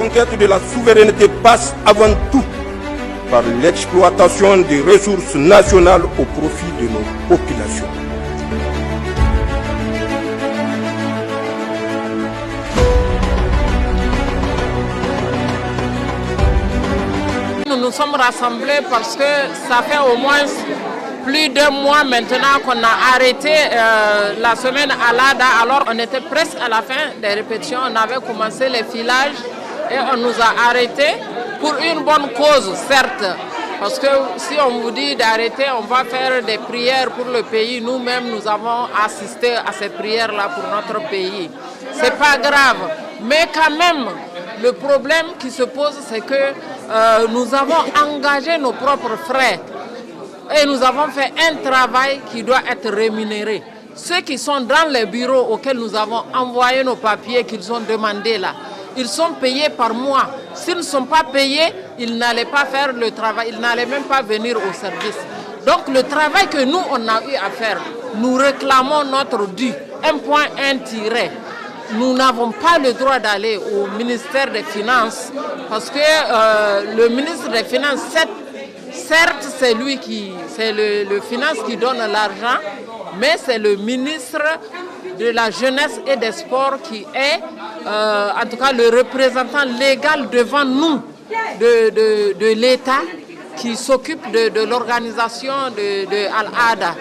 conquête de la souveraineté passe avant tout par l'exploitation des ressources nationales au profit de nos populations. Nous nous sommes rassemblés parce que ça fait au moins plus d'un mois maintenant qu'on a arrêté la semaine à l'ADA. Alors on était presque à la fin des répétitions, on avait commencé les filages et on nous a arrêtés pour une bonne cause, certes. Parce que si on vous dit d'arrêter, on va faire des prières pour le pays. Nous-mêmes, nous avons assisté à ces prières-là pour notre pays. C'est pas grave. Mais quand même, le problème qui se pose, c'est que nous avons engagé nos propres frais. Et nous avons fait un travail qui doit être rémunéré. Ceux qui sont dans les bureaux auxquels nous avons envoyé nos papiers qu'ils ont demandés là, ils sont payés par mois. S'ils ne sont pas payés, ils n'allaient pas faire le travail, ils n'allaient même pas venir au service. Donc le travail que nous, on a eu à faire, nous réclamons notre dû. Un point, un tiret. Nous n'avons pas le droit d'aller au ministère des Finances parce que le ministre des Finances, certes, c'est lui c'est le finance qui donne l'argent, mais c'est le ministre de la jeunesse et des sports qui est, en tout cas, le représentant légal devant nous de l'État qui s'occupe de l'organisation de Al-Ada.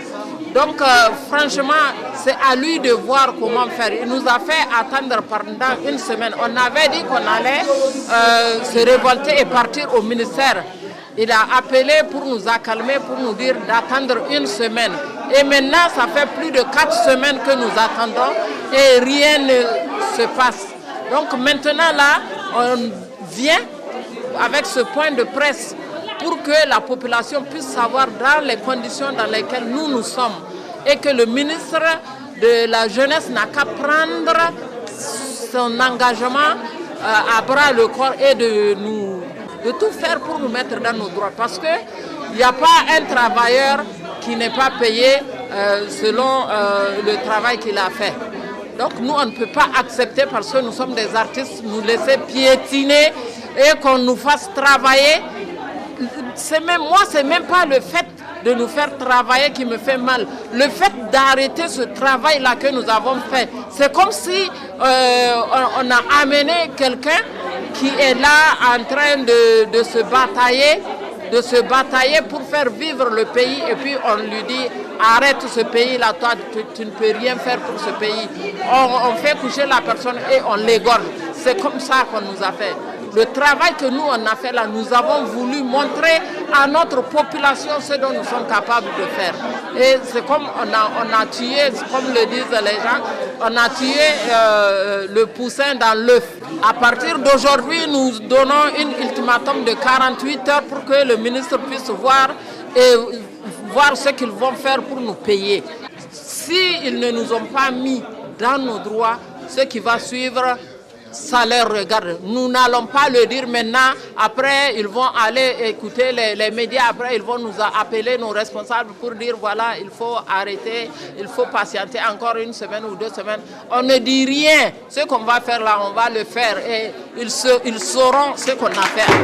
Donc, franchement, c'est à lui de voir comment faire. Il nous a fait attendre pendant une semaine. On avait dit qu'on allait se révolter et partir au ministère. Il a appelé pour nous accalmer, pour nous dire d'attendre une semaine. Et maintenant, ça fait plus de 4 semaines que nous attendons et rien ne se passe. Donc maintenant, là, on vient avec ce point de presse pour que la population puisse savoir dans les conditions dans lesquelles nous sommes et que le ministre de la Jeunesse n'a qu'à prendre son engagement à bras le corps et de tout faire pour nous mettre dans nos droits. Parce qu'il n'y a pas un travailleur qui n'est pas payé selon le travail qu'il a fait. Donc nous, on ne peut pas accepter parce que nous sommes des artistes, nous laisser piétiner et qu'on nous fasse travailler. Moi, c'est même pas le fait de nous faire travailler qui me fait mal. Le fait d'arrêter ce travail-là que nous avons fait, c'est comme si on a amené quelqu'un qui est là en train de se batailler pour faire vivre le pays et puis on lui dit arrête ce pays-là, toi tu ne peux rien faire pour ce pays. On fait coucher la personne et on l'égorge. C'est comme ça qu'on nous a fait. Le travail que nous on a fait là, nous avons voulu montrer à notre population ce dont nous sommes capables de faire. Et c'est comme on a tué, comme le disent les gens, on a tué le poussin dans l'œuf. À partir d'aujourd'hui, nous donnons un ultimatum de 48 heures pour que le ministre puisse voir ce qu'ils vont faire pour nous payer. S'ils ne nous ont pas mis dans nos droits, ce qui va suivre, ça leur regarde. Nous n'allons pas le dire maintenant. Après, ils vont aller écouter les médias. Après, ils vont nous appeler, nos responsables, pour dire voilà, il faut arrêter, il faut patienter encore une semaine ou 2 semaines. On ne dit rien. Ce qu'on va faire là, on va le faire. Et ils sauront ce qu'on a fait.